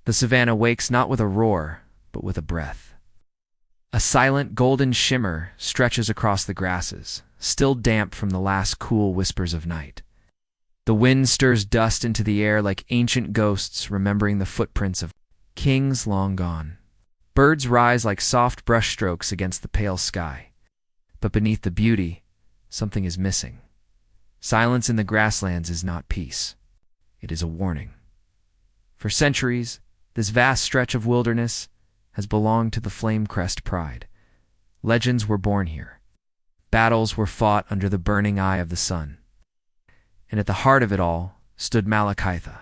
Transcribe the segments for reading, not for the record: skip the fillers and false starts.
The Savannah wakes not with a roar, but with a breath. A silent golden shimmer stretches across the grasses, still damp from the last cool whispers of night. The wind stirs dust into the air like ancient ghosts remembering the footprints of kings long gone. Birds rise like soft brushstrokes against the pale sky. But beneath the beauty, something is missing. Silence in the grasslands is not peace. It is a warning. For centuries, this vast stretch of wilderness has belonged to the Flame-Crest pride. Legends were born here. Battles were fought under the burning eye of the sun. And at the heart of it all stood Malachitha,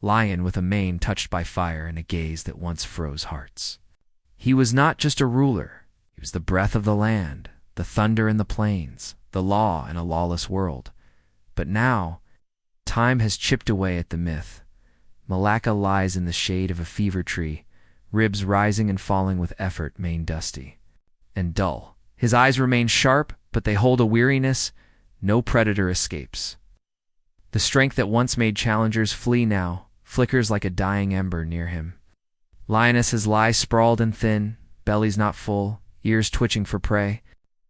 lion with a mane touched by fire and a gaze that once froze hearts. He was not just a ruler. He was the breath of the land, the thunder in the plains, the law in a lawless world. But now, time has chipped away at the myth. Malacca lies in the shade of a fever tree, ribs rising and falling with effort, mane dusty and dull. His eyes remain sharp, but they hold a weariness no predator escapes. The strength that once made challengers flee now flickers like a dying ember near him. Lionesses lie sprawled and thin, bellies not full, ears twitching for prey.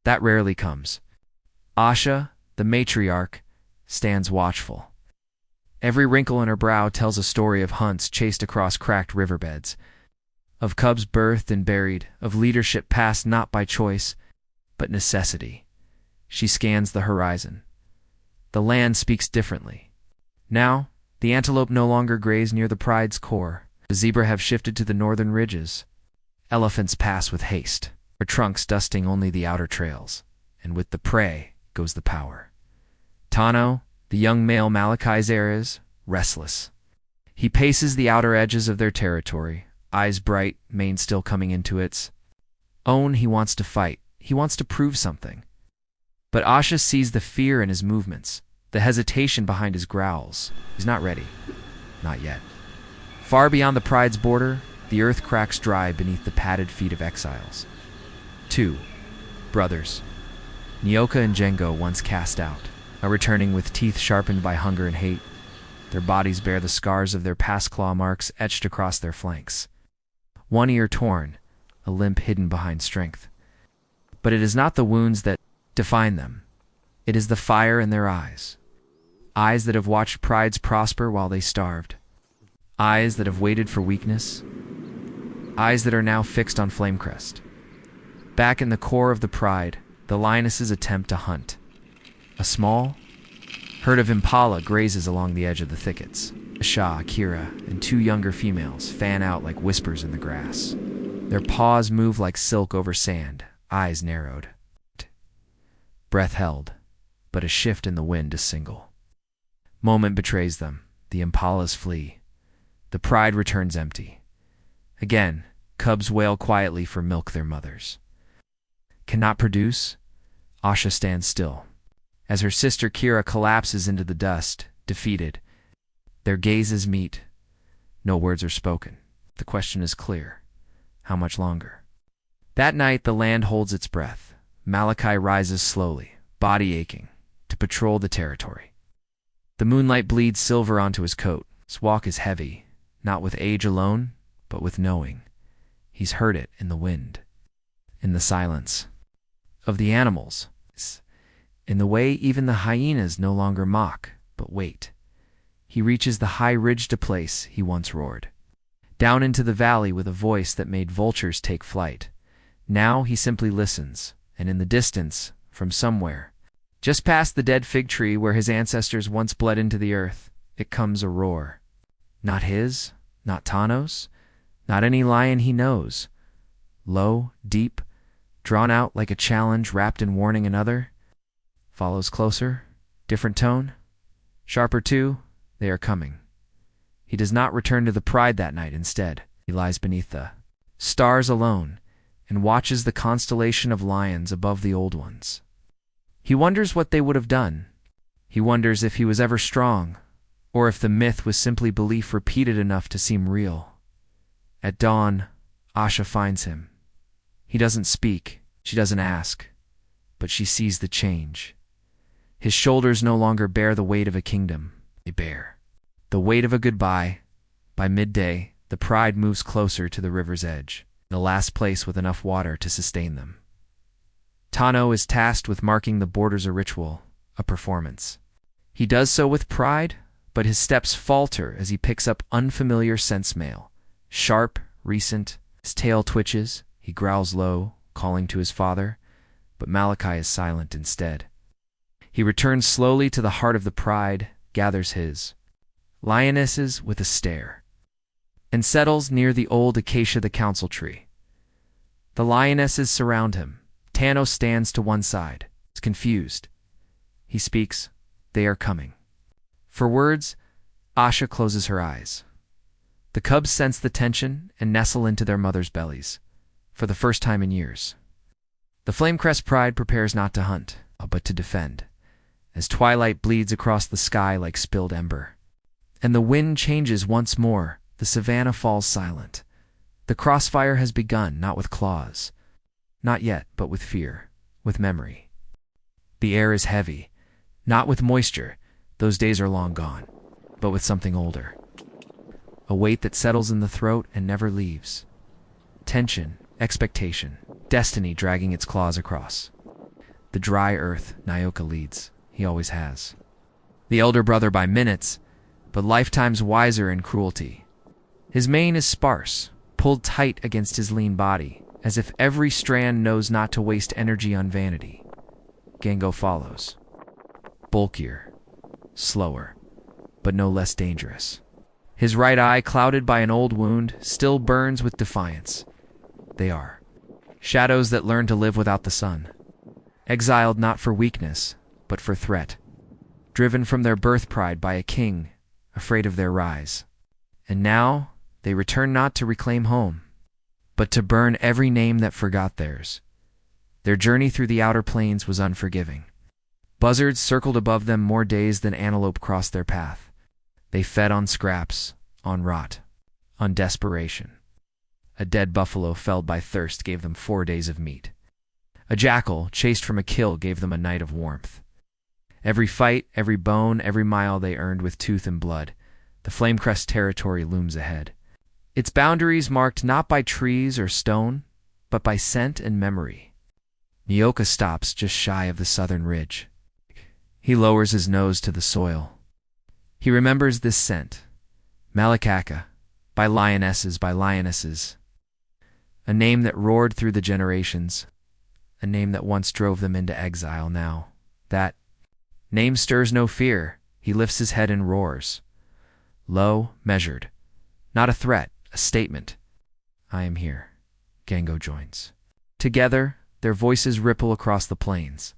That rarely comes. Asha, the matriarch, stands watchful. Every wrinkle in her brow tells a story of hunts chased across cracked riverbeds, of cubs birthed and buried, of leadership passed not by choice, but necessity. She scans the horizon. The land speaks differently. Now, the antelope no longer graze near the pride's core. The zebra have shifted to the northern ridges. Elephants pass with haste, their trunks dusting only the outer trails, and with the prey goes the power. Tano, the young male Malachi's heir, is restless. He paces the outer edges of their territory, eyes bright, mane still coming into its own. He wants to fight. He wants to prove something. But Asha sees the fear in his movements, the hesitation behind his growls. He's not ready. Not yet. Far beyond the pride's border, the earth cracks dry beneath the padded feet of exiles. 2 brothers, Nyoka and Jengo, once cast out, are returning with teeth sharpened by hunger and hate. Their bodies bear the scars of their past claw marks etched across their flanks. One ear torn, a limp hidden behind strength. But it is not the wounds that define them. It is the fire in their eyes. Eyes that have watched prides prosper while they starved. Eyes that have waited for weakness. Eyes that are now fixed on Flame-Crest. Back in the core of the pride, the lionesses attempt to hunt. A small herd of impala grazes along the edge of the thickets. Asha, Kira, and 2 younger females fan out like whispers in the grass. Their paws move like silk over sand, eyes narrowed. Breath held, but a shift in the wind is single. Moment betrays them. The impalas flee. The pride returns empty. Again, cubs wail quietly for milk their mothers. Cannot produce? Asha stands still. As her sister Kira collapses into the dust, defeated, their gazes meet. No words are spoken. The question is clear. How much longer? That night, the land holds its breath. Malachi rises slowly, body aching, to patrol the territory. The moonlight bleeds silver onto his coat. His walk is heavy, not with age alone, but with knowing. He's heard it in the wind, in the silence of the animals, in the way even the hyenas no longer mock, but wait. He reaches the high-ridged place he once roared. Down into the valley with a voice that made vultures take flight. Now he simply listens, and in the distance, from somewhere, just past the dead fig tree where his ancestors once bled into the earth, it comes a roar. Not his, not Tano's, not any lion he knows. Low, deep, drawn out like a challenge wrapped in warning another. Follows closer, different tone. Sharper too, they are coming. He does not return to the pride that night. Instead, he lies beneath the stars alone and watches the constellation of lions above the old ones. He wonders what they would have done. He wonders if he was ever strong, or if the myth was simply belief repeated enough to seem real. At dawn, Asha finds him. He doesn't speak, she doesn't ask, but she sees the change. His shoulders no longer bear the weight of a kingdom. They bear the weight of a goodbye. By midday, The pride moves closer to the river's edge, the last place with enough water to sustain them. Tano is tasked with marking the borders, a ritual, a performance. He does so with pride, but his steps falter as he picks up unfamiliar scent smell. Sharp, recent, his tail twitches, he growls low, calling to his father, but Malachi is silent instead. He returns slowly to the heart of the pride, gathers his lionesses with a stare, and settles near the old acacia, the council tree. The lionesses surround him. Tano stands to one side, confused. He speaks. They are coming. For words, Asha closes her eyes. The cubs sense the tension and nestle into their mother's bellies, for the first time in years. The Flamecrest pride prepares not to hunt, but to defend, as twilight bleeds across the sky like spilled ember. And the wind changes once more. The Savannah falls silent. The crossfire has begun, not with claws. Not yet, but with fear, with memory. The air is heavy, not with moisture, those days are long gone, but with something older. A weight that settles in the throat and never leaves. Tension, expectation, destiny dragging its claws across. The dry earth, Nyoka leads. He always has. The elder brother by minutes, but lifetimes wiser in cruelty. His mane is sparse, pulled tight against his lean body, as if every strand knows not to waste energy on vanity. Gengo follows. Bulkier, slower, but no less dangerous. His right eye, clouded by an old wound, still burns with defiance. They are shadows that learn to live without the sun. Exiled not for weakness, but for threat. Driven from their birth pride by a king, afraid of their rise. And now they return not to reclaim home, but to burn every name that forgot theirs. Their journey through the outer plains was unforgiving. Buzzards circled above them more days than antelope crossed their path. They fed on scraps, on rot, on desperation. A dead buffalo felled by thirst gave them 4 days of meat. A jackal chased from a kill gave them a night of warmth. Every fight, every bone, every mile they earned with tooth and blood. The Flamecrest territory looms ahead. Its boundaries marked not by trees or stone, but by scent and memory. Nyoka stops just shy of the southern ridge. He lowers his nose to the soil. He remembers this scent. Malakaka, by lionesses. A name that roared through the generations. A name that once drove them into exile now. That name stirs no fear. He lifts his head and roars. Low, measured. Not a threat, a statement. I am here. Gengo joins. Together, their voices ripple across the plains.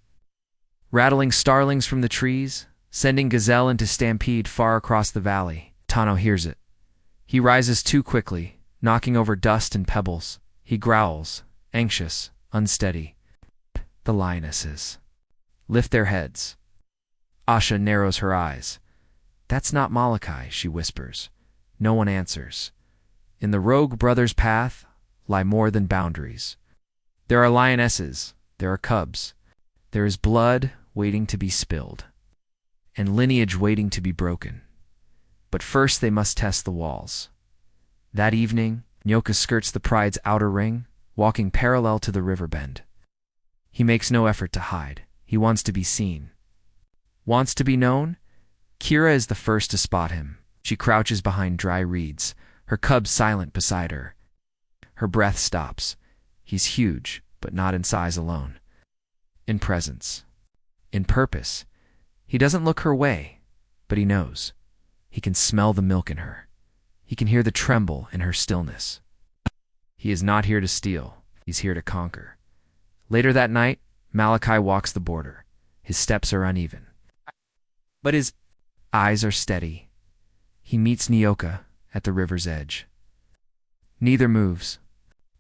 Rattling starlings from the trees, sending gazelle into stampede far across the valley. Tano hears it. He rises too quickly, knocking over dust and pebbles. He growls, anxious, unsteady. The lionesses lift their heads. Asha narrows her eyes. That's not Malachi, she whispers. No one answers. In the rogue brother's path lie more than boundaries. There are lionesses, there are cubs. There is blood waiting to be spilled, and lineage waiting to be broken. But first they must test the walls. That evening, Nyoka skirts the pride's outer ring, walking parallel to the river bend. He makes no effort to hide. He wants to be seen. Wants to be known? Kira is the first to spot him. She crouches behind dry reeds, her cub silent beside her. Her breath stops. He's huge, but not in size alone. In presence. In purpose. He doesn't look her way, but he knows. He can smell the milk in her. He can hear the tremble in her stillness. He is not here to steal. He's here to conquer. Later that night, Malachi walks the border. His steps are uneven, but his eyes are steady. He meets Nyoka at the river's edge. Neither moves.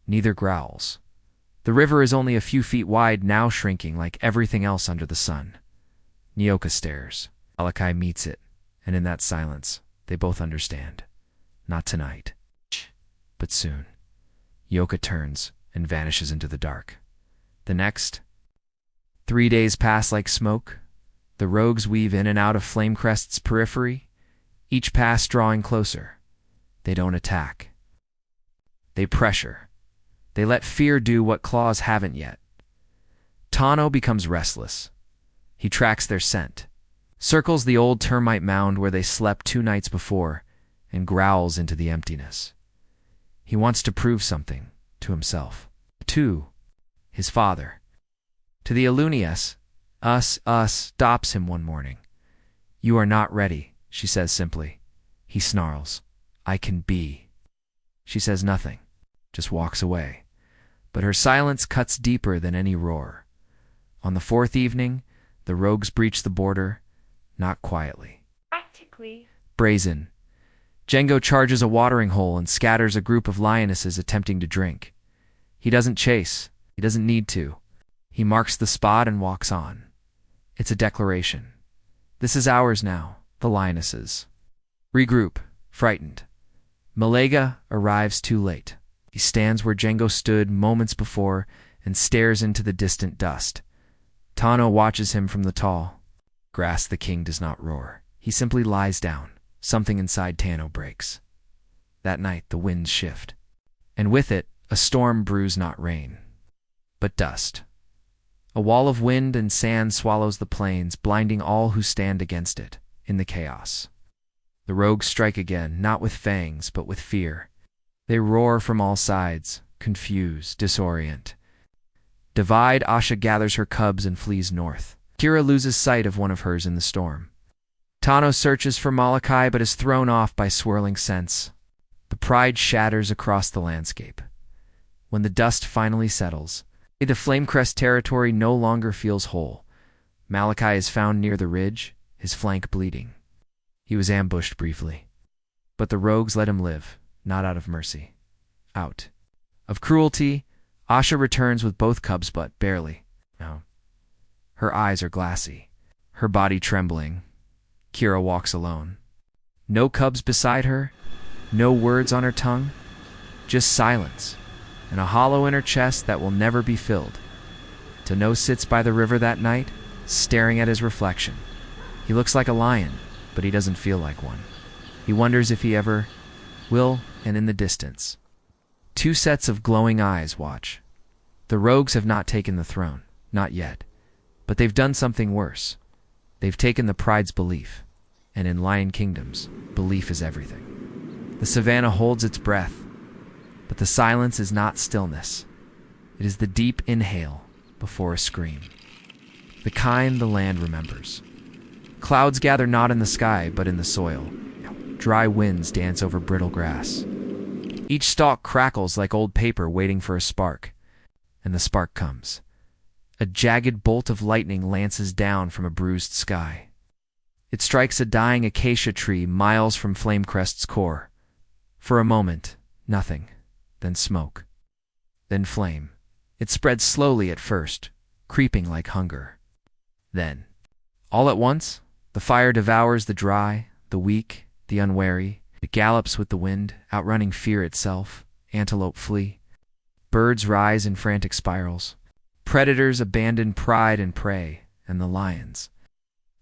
Neither growls. The river is only a few feet wide, now shrinking like everything else under the sun. Nyoka stares. Malachi meets it, and in that silence, they both understand. Not tonight, but soon. Nyoka turns and vanishes into the dark. The next, 3 days pass like smoke. The rogues weave in and out of Flamecrest's periphery, each pass drawing closer. They don't attack. They pressure. They let fear do what claws haven't yet. Tano becomes restless. He tracks their scent, circles the old termite mound where they slept 2 nights before, and growls into the emptiness. He wants to prove something to himself, to his father, to the lionesses. Us stops him one morning. "You are not ready," she says simply. He snarls, "I can be." She says nothing, just walks away. But her silence cuts deeper than any roar. On the 4th evening, the rogues breach the border, not quietly. Practically. Brazen. Django charges a watering hole and scatters a group of lionesses attempting to drink. He doesn't chase. He doesn't need to. He marks the spot and walks on. It's a declaration. This is ours now, the lionesses. Regroup, frightened. Malaga arrives too late. He stands where Django stood moments before and stares into the distant dust. Tano watches him from the tall grass. The king does not roar. He simply lies down. Something inside Tano breaks. That night the winds shift, and with it a storm brews not rain, but dust. A wall of wind and sand swallows the plains, blinding all who stand against it in the chaos. The rogues strike again, not with fangs, but with fear. They roar from all sides, confuse, disorient. Divide. Asha gathers her cubs and flees north. Kira loses sight of one of hers in the storm. Tano searches for Malachi but is thrown off by swirling scents. The pride shatters across the landscape. When the dust finally settles, the Flamecrest territory no longer feels whole. Malachi is found near the ridge, his flank bleeding. He was ambushed briefly, but the rogues let him live, not out of mercy. Out of cruelty. Asha returns with both cubs, but barely. No. Her eyes are glassy, her body trembling. Kira walks alone. No cubs beside her, no words on her tongue, just silence, and a hollow in her chest that will never be filled. Tano sits by the river that night, staring at his reflection. He looks like a lion, but he doesn't feel like one. He wonders if he ever will, and in the distance, 2 sets of glowing eyes watch. The rogues have not taken the throne, not yet, but they've done something worse. They've taken the pride's belief, and in lion kingdoms, belief is everything. The savannah holds its breath, but the silence is not stillness. It is the deep inhale before a scream, the kind the land remembers. Clouds gather not in the sky, but in the soil. Dry winds dance over brittle grass. Each stalk crackles like old paper waiting for a spark, and the spark comes. A jagged bolt of lightning lances down from a bruised sky. It strikes a dying acacia tree miles from Flamecrest's core. For a moment, nothing, then smoke, then flame. It spreads slowly at first, creeping like hunger. Then, all at once, the fire devours the dry, the weak, the unwary. It gallops with the wind, outrunning fear itself. Antelope flee. Birds rise in frantic spirals. Predators abandon pride and prey, and the lions.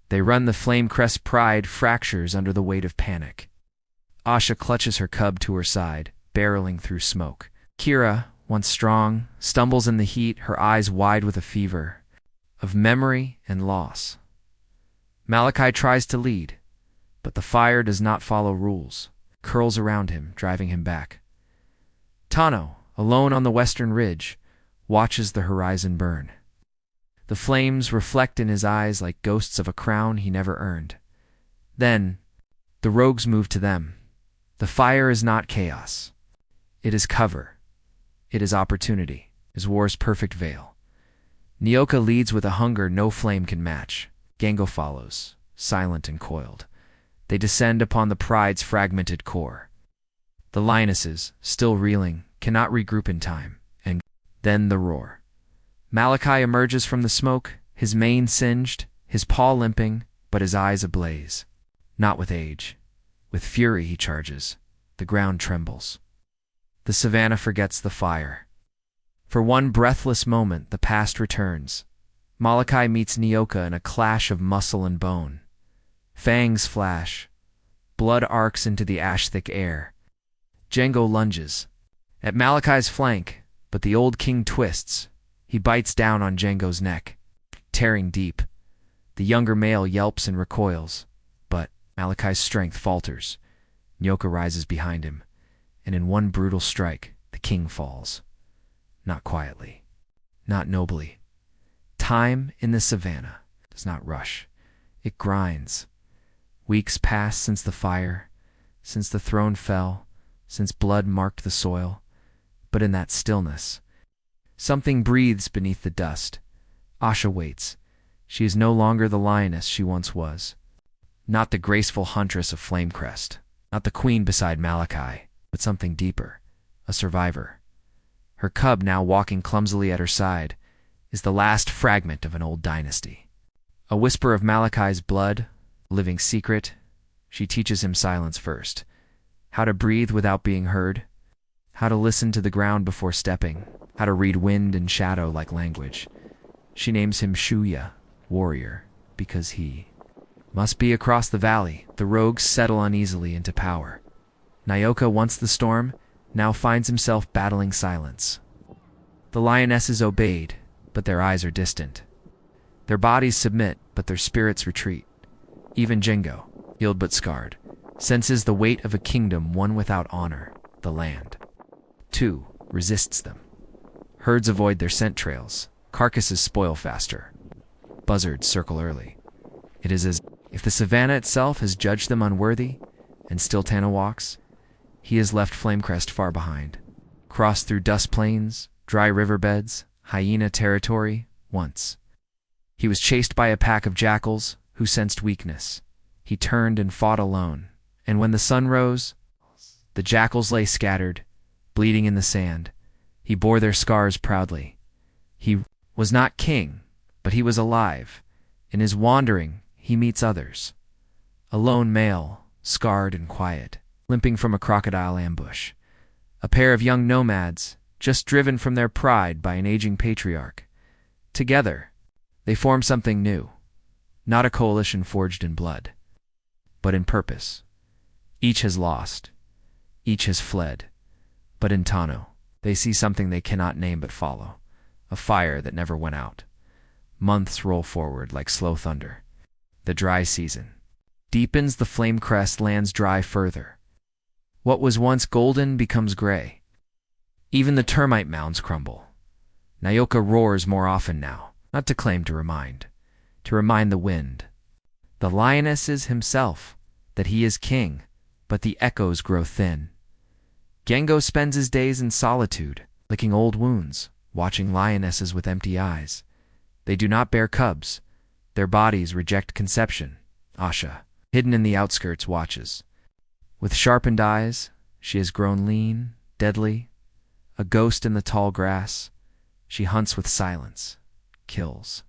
They run. The Flamecrest pride fractures under the weight of panic. Asha clutches her cub to her side, barreling through smoke. Kira, once strong, stumbles in the heat, her eyes wide with a fever of memory and loss. Malachi tries to lead, but the fire does not follow rules, curls around him, driving him back. Tano, alone on the western ridge, watches the horizon burn. The flames reflect in his eyes like ghosts of a crown he never earned. Then, the rogues move to them. The fire is not chaos. It is cover. It is opportunity, is war's perfect veil. Nyoka leads with a hunger no flame can match. Django follows, silent and coiled. They descend upon the pride's fragmented core. The lionesses, still reeling, cannot regroup in time, and then the roar. Malachi emerges from the smoke, his mane singed, his paw limping, but his eyes ablaze. Not with age. With fury he charges. The ground trembles. The savannah forgets the fire. For one breathless moment, the past returns. Malachi meets Nyoka in a clash of muscle and bone. Fangs flash. Blood arcs into the ash-thick air. Django lunges, at Malachi's flank, but the old king twists. He bites down on Django's neck, tearing deep. The younger male yelps and recoils, but Malachi's strength falters. Nyoka rises behind him, and in one brutal strike, the king falls. Not quietly, not nobly. Time in the savannah does not rush. It grinds. Weeks pass since the fire, since the throne fell, since blood marked the soil. But in that stillness, something breathes beneath the dust. Asha waits. She is no longer the lioness she once was. Not the graceful huntress of Flamecrest, not the queen beside Malachi, but something deeper, a survivor. Her cub, now walking clumsily at her side, is the last fragment of an old dynasty. A whisper of Malachi's blood, a living secret. She teaches him silence first, how to breathe without being heard, how to listen to the ground before stepping, how to read wind and shadow like language. She names him Shuya, warrior, because he must be across the valley. The rogues settle uneasily into power. Nyoka, once the storm, now finds himself battling silence. The lionesses obeyed, but their eyes are distant. Their bodies submit, but their spirits retreat. Even Django, healed but scarred, senses the weight of a kingdom won without honor, the land. Too, resists them. Herds avoid their scent trails. Carcasses spoil faster. Buzzards circle early. It is as if the savannah itself has judged them unworthy, and still Tana walks. He has left Flamecrest far behind. Crossed through dust plains, dry riverbeds, hyena territory, once. He was chased by a pack of jackals who sensed weakness. He turned and fought alone, and when the sun rose, the jackals lay scattered, bleeding in the sand. He bore their scars proudly. He was not king, but he was alive. In his wandering, he meets others. A lone male, scarred and quiet, limping from a crocodile ambush. A pair of young nomads, just driven from their pride by an aging patriarch. Together, they form something new. Not a coalition forged in blood, but in purpose. Each has lost. Each has fled. But in Tano, they see something they cannot name but follow. A fire that never went out. Months roll forward like slow thunder. The dry season deepens. The Flamecrest lands dry further. What was once golden becomes gray. Even the termite mounds crumble. Nyoka roars more often now, not to claim to remind the wind, the lionesses himself, that he is king, but the echoes grow thin. Django spends his days in solitude, licking old wounds, watching lionesses with empty eyes. They do not bear cubs. Their bodies reject conception. Asha, hidden in the outskirts, watches. With sharpened eyes, she has grown lean, deadly. A ghost in the tall grass, she hunts with silence, kills.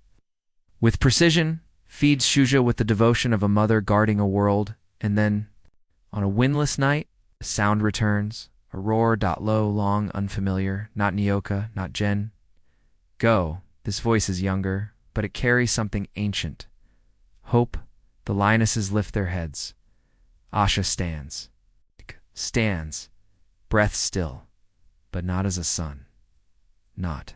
With precision, feeds Shuja with the devotion of a mother guarding a world, and then, on a windless night, a sound returns, a roar, low, long, unfamiliar, not Nyoka, not Jen. Go, this voice is younger, but it carries something ancient. Hope, the lionesses lift their heads. Asha stands, breath still, but not as a son. Not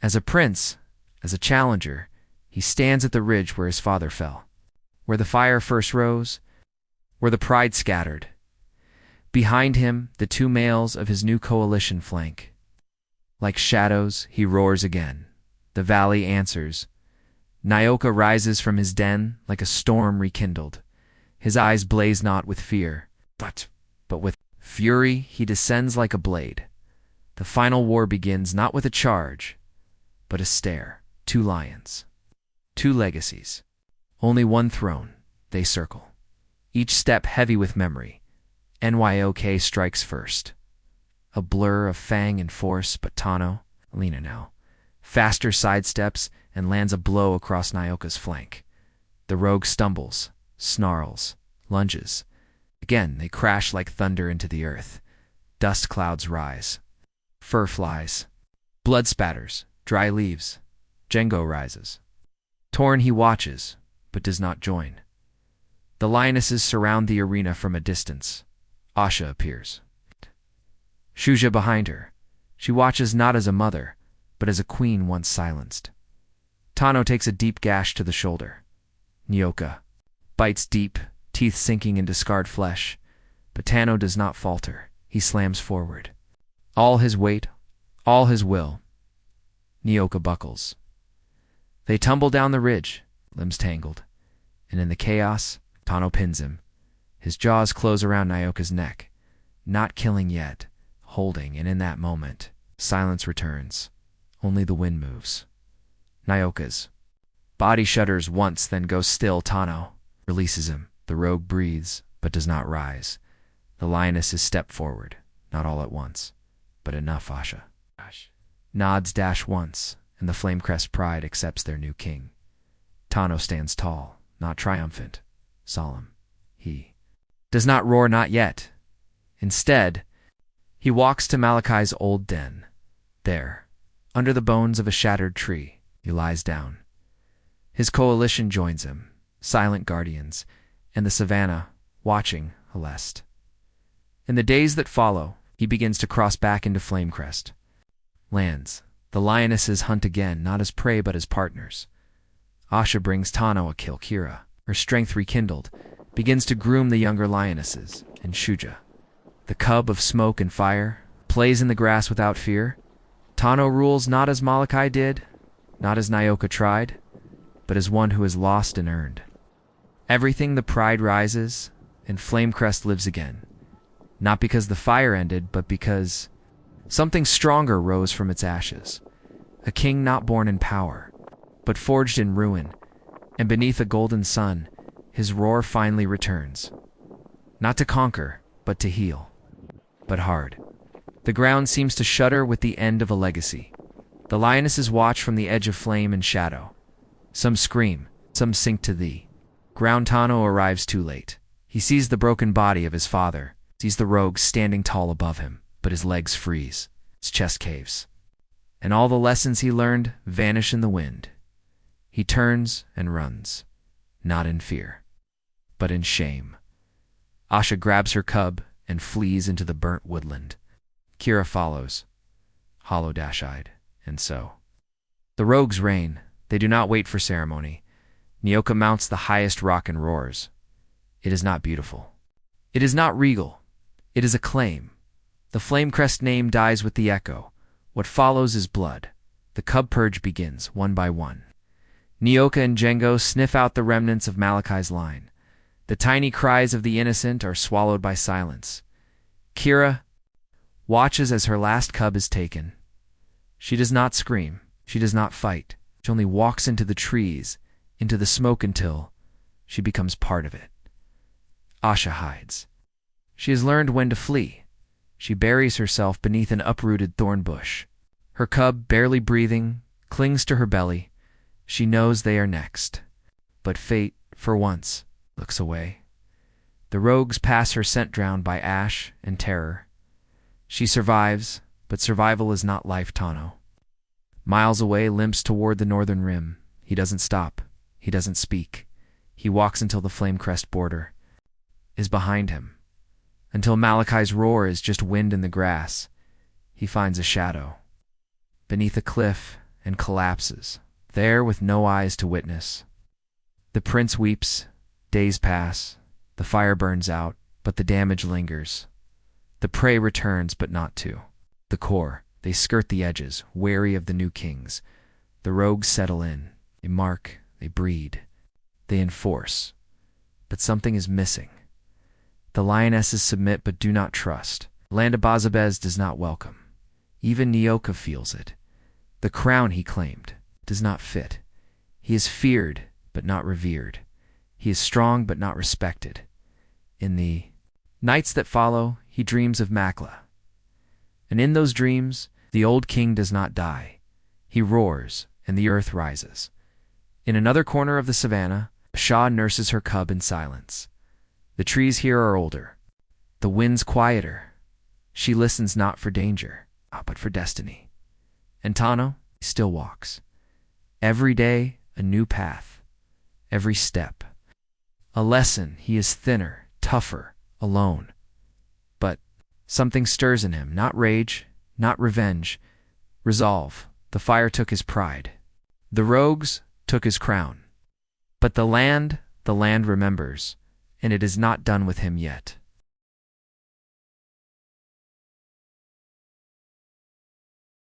as a prince, as a challenger. He stands at the ridge where his father fell, where the fire first rose, where the pride scattered. Behind him, the two males of his new coalition flank. Like shadows, he roars again. The valley answers. Nyoka rises from his den like a storm rekindled. His eyes blaze not with fear, but with fury. He descends like a blade. The final war begins not with a charge, but a stare. Two lions. Two legacies. Only one throne. They circle. Each step heavy with memory. NYOK strikes first. A blur of fang and force, but Tano, Alina now, faster sidesteps and lands a blow across Nyoka's flank. The rogue stumbles, snarls, lunges. Again they crash like thunder into the earth. Dust clouds rise. Fur flies. Blood spatters, dry leaves. Django rises. Torn he watches, but does not join. The lionesses surround the arena from a distance. Asha appears. Shuja behind her. She watches not as a mother, but as a queen once silenced. Tano takes a deep gash to the shoulder. Nyoka bites deep, teeth sinking into scarred flesh, but Tano does not falter. He slams forward. All his weight, all his will. Nyoka buckles. They tumble down the ridge, limbs tangled, and in the chaos, Tano pins him. His jaws close around Nyoka's neck, not killing yet, holding, and in that moment, silence returns. Only the wind moves. Nyoka's body shudders once, then goes still. Tano releases him. The rogue breathes, but does not rise. The lionesses step forward, not all at once, but enough. Asha nods dash once, and the Flamecrest pride accepts their new king. Tano stands tall, not triumphant, solemn. He does not roar, not yet. Instead, he walks to Malachi's old den. There, under the bones of a shattered tree, he lies down. His coalition joins him, silent guardians, and the Savannah, watching, Alest. In the days that follow, he begins to cross back into Flamecrest. Lands. The lionesses hunt again, not as prey but as partners. Asha brings Tano a kill. Kira, her strength rekindled, begins to groom the younger lionesses, and Shuja, the cub of smoke and fire, plays in the grass without fear. Tano rules not as Malachi did, not as Nyoka tried, but as one who has lost and earned. Everything the pride rises, and Flamecrest lives again. Not because the fire ended, but because something stronger rose from its ashes. A king not born in power, but forged in ruin, and beneath a golden sun, his roar finally returns. Not to conquer, but to heal. But hard. The ground seems to shudder with the end of a legacy. The lionesses watch from the edge of flame and shadow. Some scream, some sink to thee. Ground Tano arrives too late. He sees the broken body of his father, sees the rogue standing tall above him, but his legs freeze, his chest caves. And all the lessons he learned vanish in the wind. He turns and runs, not in fear, but in shame. Asha grabs her cub and flees into the burnt woodland. Kira follows, hollow-dash-eyed, and so. The rogues reign. They do not wait for ceremony. Nyoka mounts the highest rock and roars. It is not beautiful. It is not regal. It is a claim. The Flamecrest name dies with the echo. What follows is blood. The cub purge begins, one by one. Nyoka and Django sniff out the remnants of Malachi's line. The tiny cries of the innocent are swallowed by silence. Kira watches as her last cub is taken. She does not scream. She does not fight. She only walks into the trees, into the smoke until she becomes part of it. Asha hides. She has learned when to flee. She buries herself beneath an uprooted thorn bush. Her cub, barely breathing, clings to her belly. She knows they are next. But fate, for once, looks away. The rogues pass her scent drowned by ash and terror. She survives, but survival is not life. Tano, miles away, limps toward the northern rim. He doesn't stop. He doesn't speak. He walks until the Flamecrest border is behind him. Until Malachi's roar is just wind in the grass. He finds a shadow beneath a cliff and collapses, there with no eyes to witness. The prince weeps. Days pass. The fire burns out, but the damage lingers. The prey returns, but not to the core. They skirt the edges, wary of the new kings. The rogues settle in. They mark. They breed. They enforce. But something is missing. The lionesses submit but do not trust. Land of Bazabez does not welcome. Even Nyoka feels it. The crown he claimed does not fit. He is feared but not revered. He is strong but not respected. In the nights that follow, he dreams of Makla. And in those dreams, the old king does not die. He roars, and the earth rises. In another corner of the savannah, Shah nurses her cub in silence. The trees here are older. The wind's quieter. She listens not for danger, but for destiny. And Tano still walks. Every day, a new path. Every step a lesson. He is thinner, tougher, alone. But Something stirs in him, not rage, not revenge, resolve. The fire took his pride. The rogues took his crown. But the land remembers, and it is not done with him yet.